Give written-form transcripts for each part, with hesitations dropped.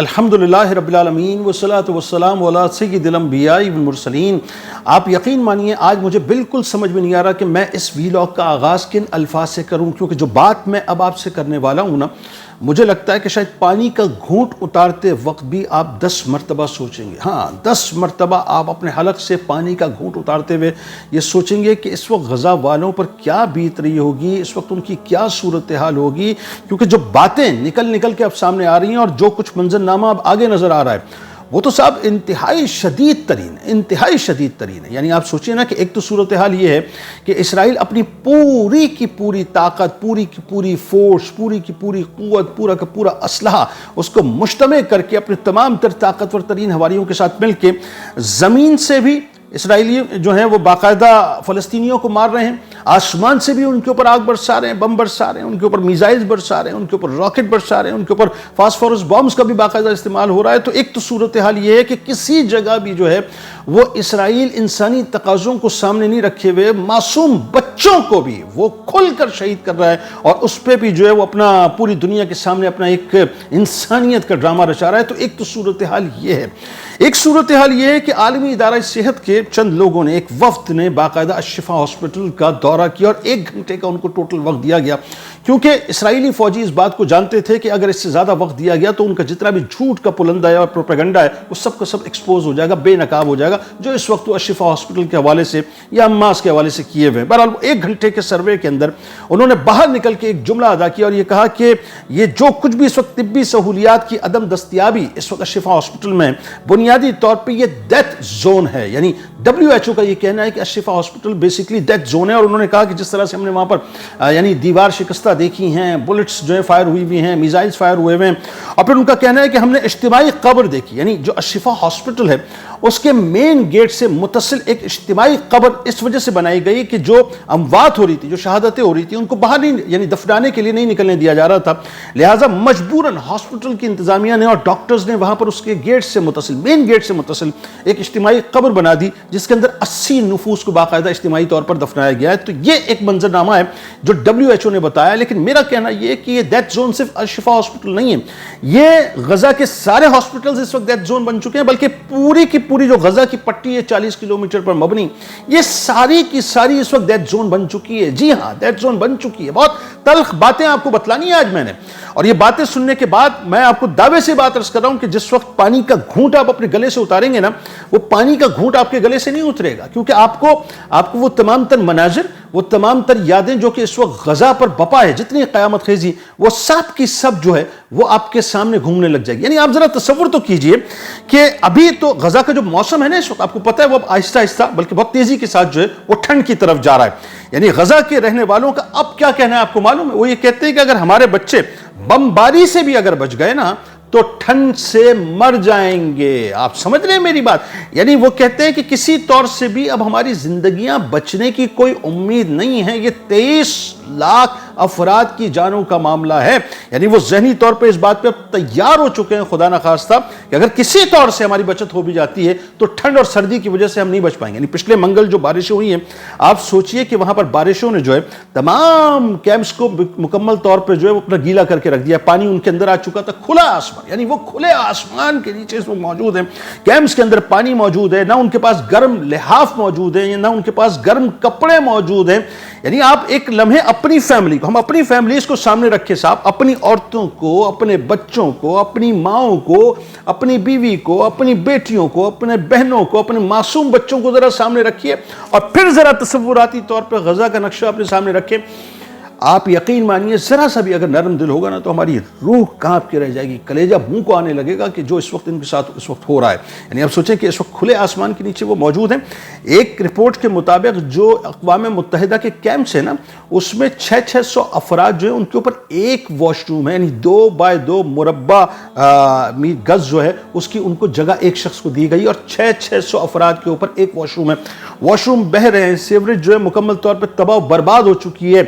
الحمدللہ رب العالمین والصلاة والسلام علی سید الانبیاء والمرسلین۔ آپ یقین مانیے آج مجھے بالکل سمجھ میں نہیں آ رہا کہ میں اس ویلاگ کا آغاز کن الفاظ سے کروں، کیونکہ جو بات میں اب آپ سے کرنے والا ہوں نا، مجھے لگتا ہے کہ شاید پانی کا گھونٹ اتارتے وقت بھی آپ 10 مرتبہ سوچیں گے۔ ہاں 10 مرتبہ آپ اپنے حلق سے پانی کا گھونٹ اتارتے ہوئے یہ سوچیں گے کہ اس وقت غزہ والوں پر کیا بیت رہی ہوگی، اس وقت ان کی کیا صورتحال ہوگی، کیونکہ جو باتیں نکل کے اب سامنے آ رہی ہیں اور جو کچھ منظرنامہ اب آگے نظر آ رہا ہے وہ تو صاحب انتہائی شدید ترین ہے۔ یعنی آپ سوچیں نا کہ ایک تو صورتحال یہ ہے کہ اسرائیل اپنی پوری کی پوری طاقت، پوری کی پوری فورس، پوری کی پوری قوت، پورا کا پورا اسلحہ اس کو مجتمع کر کے اپنے تمام تر طاقتور ترین حواریوں کے ساتھ مل کے زمین سے بھی اسرائیلی جو ہیں وہ باقاعدہ فلسطینیوں کو مار رہے ہیں، آسمان سے بھی ان کے اوپر آگ برسا رہے ہیں، بم برسا رہے ہیں، ان کے اوپر میزائلز برسا رہے ہیں، ان کے اوپر راکٹ برسا رہے ہیں، ان کے اوپر فاسفورس بامز کا بھی باقاعدہ استعمال ہو رہا ہے۔ تو ایک تو صورتحال یہ ہے کہ کسی جگہ بھی جو ہے وہ اسرائیل انسانی تقاضوں کو سامنے نہیں رکھے ہوئے معصوم بچوں کو بھی وہ کھل کر شہید کر رہا ہے، اور اس پہ بھی جو ہے وہ اپنا پوری دنیا کے سامنے اپنا ایک انسانیت کا ڈرامہ رچا رہا ہے۔ تو ایک تو صورتحال یہ ہے۔ ایک صورتحال یہ ہے کہ عالمی ادارہ صحت کے چند لوگوں نے، ایک وفد نے باقاعدہ الشفا ہاسپٹل کا دورہ کیا اور 1 گھنٹے کا ان کو ٹوٹل وقت دیا گیا، کیونکہ اسرائیلی فوجی اس بات کو جانتے تھے کہ اگر اس سے زیادہ وقت دیا گیا تو ان کا جتنا بھی جھوٹ کا پلندہ ہے اور پروپیگنڈا ہے وہ سب کا سب ایکسپوز ہو جائے گا، بے نقاب ہو جائے گا، جو اس وقت وہ الشفا ہاسپٹل کے حوالے سے یا اماس کے حوالے سے کیے ہوئے ہیں۔ بہرحال 1 گھنٹے کے سروے کے اندر انہوں نے باہر نکل کے ایک جملہ ادا کیا اور یہ کہا کہ یہ جو کچھ بھی اس وقت طبی سہولیات کی عدم دستیابی اس وقت الشفا ہاسپٹل میں بنیادی طور پہ یہ ڈیتھ زون ہے۔ یعنی WHO کا یہ کہنا ہے کہ Al Shifa hospital basically death zone ہے، اور انہوں نے کہا کہ جس طرح سے ہم نے وہاں پر یعنی دیوار شکستہ دیکھی ہیں، بلٹس جو ہیں فائر ہوئی ہیں، میزائلز فائر ہوئے ہیں، اور پھر ان کا کہنا ہے کہ ہم نے اجتماعی قبر دیکھی۔ یعنی جو الشفا ہاسپٹل ہے اس کے مین گیٹ سے متصل ایک اجتماعی قبر اس وجہ سے بنائی گئی کہ جو اموات ہو رہی تھی، جو شہادتیں ہو رہی تھی، ان کو باہر نہیں یعنی دفنانے کے لیے نہیں نکلنے دیا جا رہا تھا، لہٰذا مجبوراً ہاسپٹل کی انتظامیہ نے اور ڈاکٹرز نے وہاں پر اس کے گیٹ سے متصل، مین گیٹ سے متصل ایک اجتماعی قبر بنا دی، جس کے اندر 80 نفوس کو باقاعدہ اجتماعی طور پر دفنایا گیا ہے۔ تو یہ ایک منظرنامہ ہے جو WHO نے بتایا، لیکن میرا کہنا یہ ہے کہ یہ ڈیتھ زون صرف الشفا ہاسپٹل نہیں ہے، یہ غزہ کے سارے ہاسپٹلز اس وقت ڈیتھ زون بن چکے ہیں، بلکہ پوری کی پوری جو غزہ کی پٹی ہے 40 کلومیٹر پر مبنی، یہ ساری کی ساری اس وقت ڈیتھ زون بن چکی ہے۔ جی ہاں، ڈیتھ زون بن چکی ہے۔ بہت تلخ باتیں آپ کو بتلانی ہے آج میں نے، اور یہ باتیں سننے کے بعد میں آپ کو دعوے سے بات عرض کر رہا ہوں کہ جس وقت پانی کا گھونٹ آپ اپنے گلے سے اتاریں گے نا، وہ پانی کا گھونٹ آپ کے گلے سے نہیں اترے گا، کیونکہ آپ کو وہ تمام تر مناظر، وہ تمام تر یادیں جو کہ اس وقت غزہ پر بپا ہے، جتنی قیامت خیزی، وہ سب کی سب جو ہے وہ آپ کے سامنے گھومنے لگ جائے گی۔ یعنی آپ ذرا تصور تو کیجئے کہ ابھی تو غزہ کا جو موسم ہے نا اس وقت آپ کو پتہ ہے وہ اب آہستہ آہستہ بلکہ بہت تیزی کے ساتھ جو ہے وہ ٹھنڈ کی طرف جا رہا ہے۔ یعنی غزہ کے رہنے والوں کا اب کیا کہنا ہے آپ کو معلوم ہے؟ وہ یہ کہتے ہیں کہ اگر ہمارے بچے بمباری سے بھی اگر بچ گئے نا تو ٹھنڈ سے مر جائیں گے۔ آپ سمجھ رہے ہیں میری بات؟ یعنی وہ کہتے ہیں کہ کسی طور سے بھی اب ہماری زندگیاں بچنے کی کوئی امید نہیں ہے۔ یہ 23 لاکھ افراد کی جانوں کا معاملہ ہے۔ یعنی وہ ذہنی طور پہ اس بات پہ تیار ہو چکے ہیں خدا نخواستہ کہ اگر کسی طور سے ہماری بچت ہو بھی جاتی ہے تو ٹھنڈ اور سردی کی وجہ سے ہم نہیں بچ پائیں گے۔ یعنی پچھلے منگل جو بارشیں ہوئی ہیں، آپ سوچئے کہ وہاں پر بارشوں نے جو ہے تمام کیمپس کو مکمل طور پہ جو ہے وہ اپنا گیلا کر کے رکھ دیا، پانی ان کے اندر آ چکا تھا، کھلا آسمان، یعنی وہ کھلے آسمان کے نیچے اس وقت موجود ہیں، کیمپس کے اندر پانی موجود ہے، نہ ان کے پاس گرم لحاف موجود ہیں، نہ ان کے پاس گرم کپڑے موجود ہیں۔ یعنی آپ ایک لمحے اپنی فیملی کو، ہم اپنی فیملیز کو سامنے رکھے صاحب، اپنی عورتوں کو، اپنے بچوں کو، اپنی ماؤں کو، اپنی بیوی کو، اپنی بیٹیوں کو، اپنے بہنوں کو، اپنے معصوم بچوں کو ذرا سامنے رکھیے، اور پھر ذرا تصوراتی طور پہ غزہ کا نقشہ اپنے سامنے رکھیں۔ آپ یقین مانیے ذرا سا بھی اگر نرم دل ہوگا نا تو ہماری روح کانپ کے رہ جائے گی، کلیجہ منہ کو آنے لگے گا کہ جو اس وقت ان کے ساتھ اس وقت ہو رہا ہے۔ یعنی آپ سوچیں کہ اس وقت کھلے آسمان کے نیچے وہ موجود ہیں۔ ایک رپورٹ کے مطابق جو اقوام متحدہ کے کیمپس ہیں نا، اس میں 600 افراد جو ہیں ان کے اوپر ایک واش روم ہے، یعنی 2 بائی 2 مربع گز جو ہے اس کی ان کو جگہ ایک شخص کو دی گئی، اور 600 افراد کے اوپر ایک واش روم ہے۔ واش روم بہہ رہے ہیں، سیوریج جو ہے مکمل طور پر تباہ و برباد ہو چکی ہے،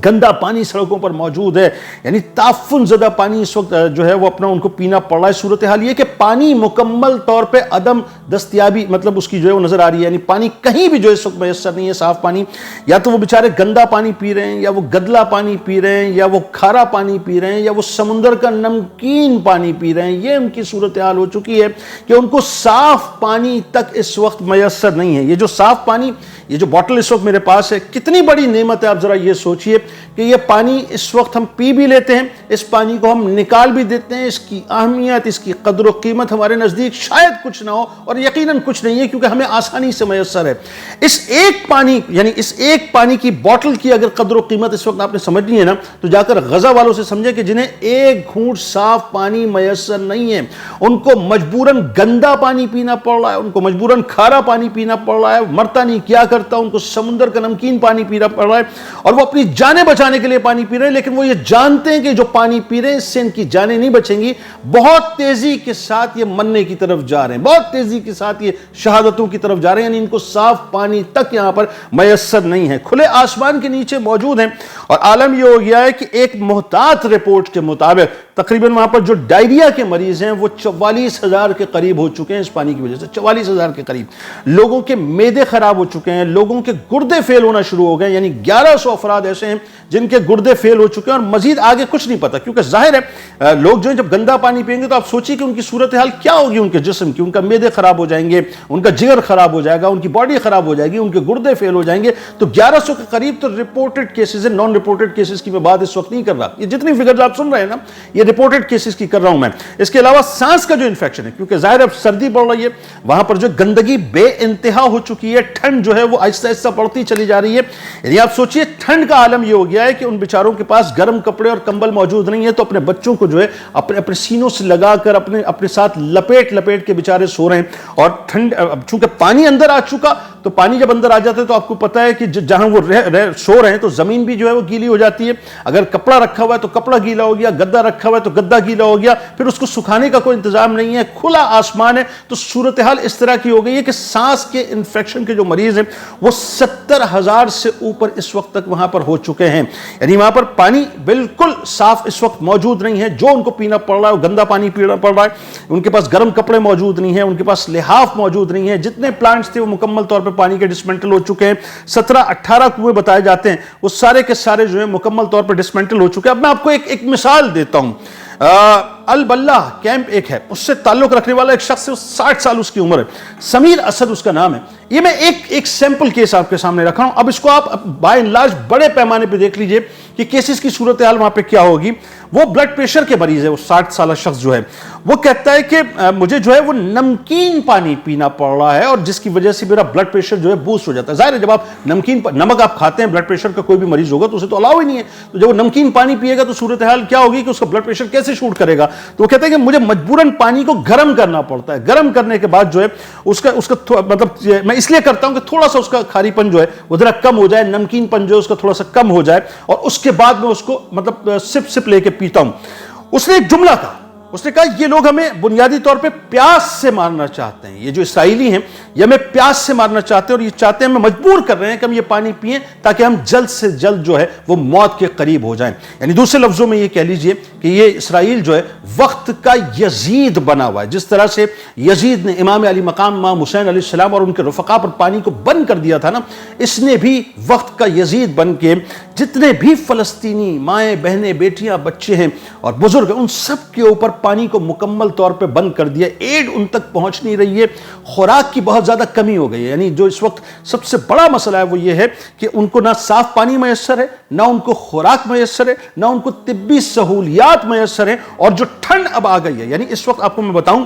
گندا پانی سڑکوں پر موجود ہے، یعنی تعفن زدہ پانی اس وقت جو ہے وہ اپنا ان کو پینا پڑ رہا ہے۔ صورتحال یہ کہ پانی مکمل طور پہ عدم دستیابی مطلب اس کی جو ہے وہ نظر آ رہی ہے، یعنی پانی کہیں بھی جو ہے اس وقت میسر نہیں ہے صاف پانی. یا تو وہ بیچارے گندا پانی پی رہے ہیں، یا وہ گدلا پانی پی رہے ہیں، یا وہ کھارا پانی پی رہے ہیں، یا وہ سمندر کا نمکین پانی پی رہے ہیں. یہ ان کی صورتحال ہو چکی ہے کہ ان کو صاف پانی تک اس وقت میسر نہیں ہے. یہ جو صاف پانی، یہ جو بوٹل اس وقت میرے پاس ہے، کتنی بڑی نعمت ہے. آپ ذرا یہ سوچئے کہ یہ پانی اس وقت ہم پی بھی لیتے ہیں، اس پانی کو ہم نکال بھی دیتے ہیں. اس کی اہمیت، اس کی قدر و قیمت ہمارے نزدیک شاید کچھ نہ ہو، اور یقیناً کچھ نہیں ہے، کیونکہ ہمیں آسانی سے میسر ہے. اس ایک پانی، یعنی اس ایک پانی کی بوٹل کی اگر قدر و قیمت اس وقت آپ نے سمجھنی ہے نا، تو جا کر غزہ والوں سے سمجھے کہ جنہیں ایک گھونٹ صاف پانی میسر نہیں ہے، ان کو مجبوراً گندا پانی پینا پڑ رہا ہے، ان کو مجبوراً کھارا پانی پینا پڑ رہا ہے. مرتا نہیں کیا کرتا، ان کو سمندر کا نمکین پانی پینا پڑ رہا ہے، اور وہ اپنی جانیں بچانے کے لیے پانی پی رہے ہیں. لیکن وہ یہ جانتے ہیں کہ جو پانی پی رہے ہیں اس سے ان کی جانیں نہیں بچیں گی. بہت تیزی کے ساتھ یہ مرنے کی طرف جا رہے ہیں، بہت تیزی کے ساتھ یہ شہادتوں کی طرف جا رہے ہیں. یعنی ان کو صاف پانی تک یہاں پر میسر نہیں ہے. کھلے آسمان کے نیچے موجود ہیں، اور عالم یہ ہو گیا ہے کہ ایک محتاط رپورٹ کے مطابق تقریباً وہاں پر جو ڈائریا کے مریض ہیں وہ 44,000 کے قریب ہو چکے ہیں اس پانی کی وجہ سے. 44,000 کے قریب لوگوں کے معدے خراب ہو چکے ہیں، لوگوں کے گردے فیل ہونا شروع ہو گئے. یعنی 1100 افراد ایسے ہیں جن کے گردے فیل ہو چکے ہیں، اور مزید آگے کچھ نہیں پتا. کیونکہ ظاہر ہے لوگ جو ہیں جب گندا پانی پئیں گے تو آپ سوچیے کہ ان کی صورتحال کیا ہوگی ان کے جسم کی. ان کا معدے خراب ہو جائیں گے، ان کا جگر خراب ہو جائے گا، ان کی باڈی خراب ہو جائے گی، ان کے گردے فیل ہو جائیں گے. تو 1100 کے قریب تو رپورٹڈ کیسز ہیں. نان رپورٹڈ کیسز کی میں بات اس وقت نہیں کر رہا. یہ جتنی فگرز آپ سن رہے ہیں نا، یہ رپورٹڈ کیسز کی کر رہا ہوں میں. اس کے علاوہ سانس کا جو انفیکشن ہے، کیونکہ ظاہر اب سردی بڑھ رہی ہے، وہاں پر جو گندگی بے انتہا ہو چکی ہے، ٹھنڈ جو ہے وہ آہستہ آہستہ بڑھتی چلی جا رہی ہے. یعنی آپ سوچئے ٹھنڈ کا عالم یہ ہو گیا ہے کہ ان بیچاروں کے پاس گرم کپڑے اور کمبل موجود نہیں ہے، تو اپنے بچوں کو جو ہے اپنے سینوں سے لگا کر اپنے ساتھ لپیٹ کے بیچارے سو رہے ہیں. اور ٹھنڈ چونکہ پانی اندر آ چکا، تو پانی جب اندر آ جاتا ہے تو آپ کو پتا ہے کہ جہاں وہ سو رہے ہیں تو زمین بھی جو ہے وہ گیلی ہو جاتی ہے. اگر کپڑا رکھا ہوا ہے تو کپڑا گیلا ہو گیا، گدا رکھا ہوا ہے تو گدا گیلا ہو گیا، پھر اس کو سکھانے کا کوئی انتظام نہیں ہے، کھلا آسمان ہے. تو صورتحال اس طرح کی ہو گئی ہے کہ سانس کے انفیکشن کے جو مریض ہیں وہ 70,000 سے اوپر اس وقت تک وہاں پر ہو چکے ہیں. یعنی وہاں پر پانی بالکل صاف اس وقت موجود نہیں ہے. جو ان کو پینا پڑ رہا ہے وہ گندا پانی پینا پڑ رہا ہے. ان کے پاس گرم کپڑے موجود نہیں ہیں، ان کے پاس لحاف موجود نہیں ہے. جتنے پلانٹس تھے وہ مکمل طور پہ پانی کے ڈسمنٹل ہو چکے ہیں. 17-18 کنویں بتائے جاتے ہیں، وہ سارے کے سارے جو ہیں مکمل طور پر ڈسمنٹل ہو چکے ہیں. اب میں آپ کو ایک مثال دیتا ہوں. البلہ کیمپ ایک ہے، اس سے تعلق رکھنے والا ایک شخص ہے، 60 سال اس کی عمر ہے، سمیر اسد اس کا نام ہے. یہ میں ایک سیمپل کیس آپ کے سامنے رکھا ہوں. اب اس کو آپ بائی اینڈ لارج بڑے پیمانے پہ دیکھ لیجئے کہ کیسز کی صورتحال وہاں پہ کیا ہوگی. وہ بلڈ پریشر کے مریض ہے، وہ 60 سالہ شخص جو ہے وہ کہتا ہے کہ مجھے جو ہے وہ نمکین پانی پینا پڑ رہا ہے، اور جس کی وجہ سے میرا بلڈ پریشر جو ہے بوسٹ ہو جاتا ہے. ظاہر ہے جب آپ نمک آپ کھاتے ہیں، بلڈ پریشر کا کوئی بھی مریض ہوگا تو اسے تو الاؤ ہی نہیں ہے. تو جب وہ نمکین پانی پیے گا تو صورتحال کیا ہوگی کہ اس کا بلڈ پریشر کیسے شوٹ کرے گا. تو وہ کہتے ہیں کہ مجھے مجبوراً پانی کو گرم کرنا پڑتا ہے. گرم کرنے کے بعد جو ہے اس کا مطلب میں اس لیے کرتا ہوں کہ تھوڑا سا اس کا کھاری پن جو ہے وہ ذرا کم ہو جائے، نمکین پن جو ہے اس کا تھوڑا سا کم ہو جائے، اور اس کے بعد میں اس کو مطلب سپ لے کے پیتا ہوں. اس نے ایک جملہ کہا، اس نے کہا یہ لوگ ہمیں بنیادی طور پہ پیاس سے مارنا چاہتے ہیں. یہ جو اسرائیلی ہیں یہ ہمیں پیاس سے مارنا چاہتے ہیں، اور یہ چاہتے ہیں ہمیں مجبور کر رہے ہیں کہ ہم یہ پانی پئیں تاکہ ہم جلد سے جلد جو ہے وہ موت کے قریب ہو جائیں. یعنی دوسرے لفظوں میں یہ کہہ لیجئے کہ یہ اسرائیل جو ہے وقت کا یزید بنا ہوا ہے. جس طرح سے یزید نے امام علی مقام امام حسین علیہ السلام اور ان کے رفقا پر پانی کو بند کر دیا تھا نا، اس نے بھی وقت کا یزید بن کے جتنے بھی فلسطینی مائیں بہنیں بیٹیاں بچے ہیں اور بزرگ ہیں ان سب کے اوپر پانی کو مکمل طور پہ بند کر دیا. ایڈ ان تک پہنچ نہیں رہی ہے، خوراک کی بہت زیادہ کمی ہو گئی ہے. یعنی جو اس وقت سب سے بڑا مسئلہ ہے وہ یہ ہے کہ ان کو نہ صاف پانی میسر ہے، نہ ان کو خوراک میسر ہے، نہ ان کو طبی سہولیات میسر ہیں. اور جو ٹھنڈ اب آ گئی ہے، یعنی اس وقت آپ کو میں بتاؤں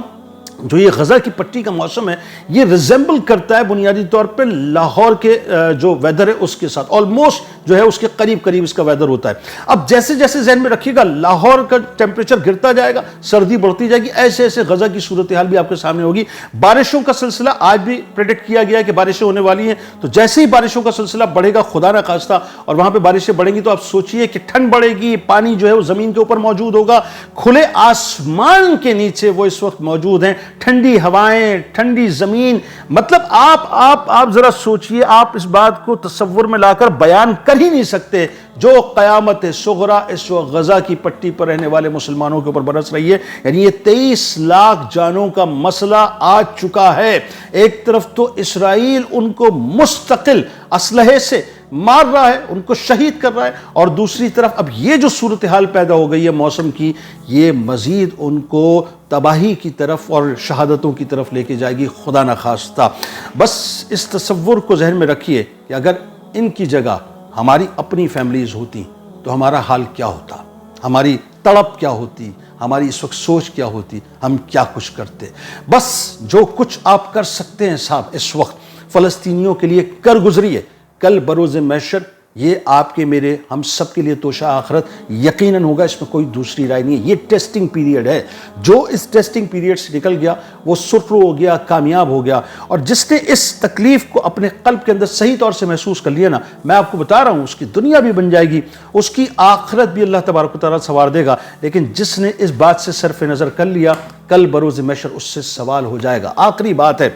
جو یہ غزہ کی پٹی کا موسم ہے یہ ریزمبل کرتا ہے بنیادی طور پہ لاہور کے جو ویدر ہے اس کے ساتھ، آلموسٹ جو ہے اس کے قریب اس کا ویدر ہوتا ہے. اب جیسے جیسے ذہن میں رکھیے گا لاہور کا ٹیمپریچر گرتا جائے گا، سردی بڑھتی جائے گی، ایسے ایسے غزہ کی صورتحال بھی آپ کے سامنے ہوگی. بارشوں کا سلسلہ آج بھی پریڈکٹ کیا گیا ہے کہ بارشیں ہونے والی ہیں. تو جیسے ہی بارشوں کا سلسلہ بڑھے گا خدا نہ خواستہ اور وہاں پہ بارشیں بڑھیں گی تو آپ سوچئے کہ ٹھنڈ بڑھے گی، پانی جو ہے وہ زمین کے اوپر موجود ہوگا، کھلے آسمان کے نیچے وہ اس وقت موجود ہیں، ٹھنڈی ہوائیں، ٹھنڈی زمین. مطلب آپ ذرا سوچئے، آپ اس بات کو تصور میں لا کر بیان کر کر ہی نہیں سکتے جو قیامت صغریٰ اس وقت غزہ کی پٹی پر رہنے والے مسلمانوں کے اوپر برس رہی ہے. یعنی یہ 23 لاکھ جانوں کا مسئلہ آ چکا ہے. ایک طرف تو اسرائیل ان کو مستقل اسلحے سے مار رہا ہے، ان کو شہید کر رہا ہے، اور دوسری طرف اب یہ جو صورتحال پیدا ہو گئی ہے موسم کی، یہ مزید ان کو تباہی کی طرف اور شہادتوں کی طرف لے کے جائے گی، خدا نخواستہ. بس اس تصور کو ذہن میں رکھیے کہ اگر ان کی جگہ ہماری اپنی فیملیز ہوتی تو ہمارا حال کیا ہوتا، ہماری تڑپ کیا ہوتی، ہماری اس وقت سوچ کیا ہوتی، ہم کیا کچھ کرتے. بس جو کچھ آپ کر سکتے ہیں صاحب اس وقت فلسطینیوں کے لیے کر گزریے. کل بروز محشر یہ آپ کے میرے ہم سب کے لیے توشہ آخرت یقیناً ہوگا، اس میں کوئی دوسری رائے نہیں ہے. یہ ٹیسٹنگ پیریڈ ہے. جو اس ٹیسٹنگ پیریڈ سے نکل گیا وہ سرخرو ہو گیا، کامیاب ہو گیا. اور جس نے اس تکلیف کو اپنے قلب کے اندر صحیح طور سے محسوس کر لیا نا، میں آپ کو بتا رہا ہوں اس کی دنیا بھی بن جائے گی، اس کی آخرت بھی اللہ تبارک و تعالیٰ سنوار دے گا. لیکن جس نے اس بات سے صرف نظر کر لیا، کل بروز محشر اس سے سوال ہو جائے گا. آخری بات ہے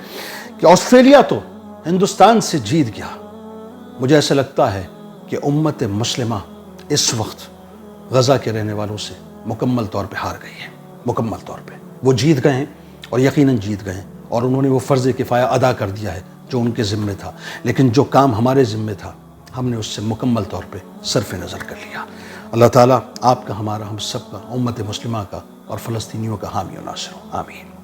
کہ آسٹریلیا تو ہندوستان سے جیت گیا. مجھے ایسا لگتا ہے کہ امت مسلمہ اس وقت غزہ کے رہنے والوں سے مکمل طور پہ ہار گئی ہے. مکمل طور پہ وہ جیت گئے ہیں، اور یقیناً جیت گئے ہیں، اور انہوں نے وہ فرض کفایہ ادا کر دیا ہے جو ان کے ذمے تھا. لیکن جو کام ہمارے ذمے تھا ہم نے اس سے مکمل طور پہ صرف نظر کر لیا. اللہ تعالیٰ آپ کا، ہمارا، ہم سب کا، امت مسلمہ کا اور فلسطینیوں کا حامی و ناصر ہو. آمین.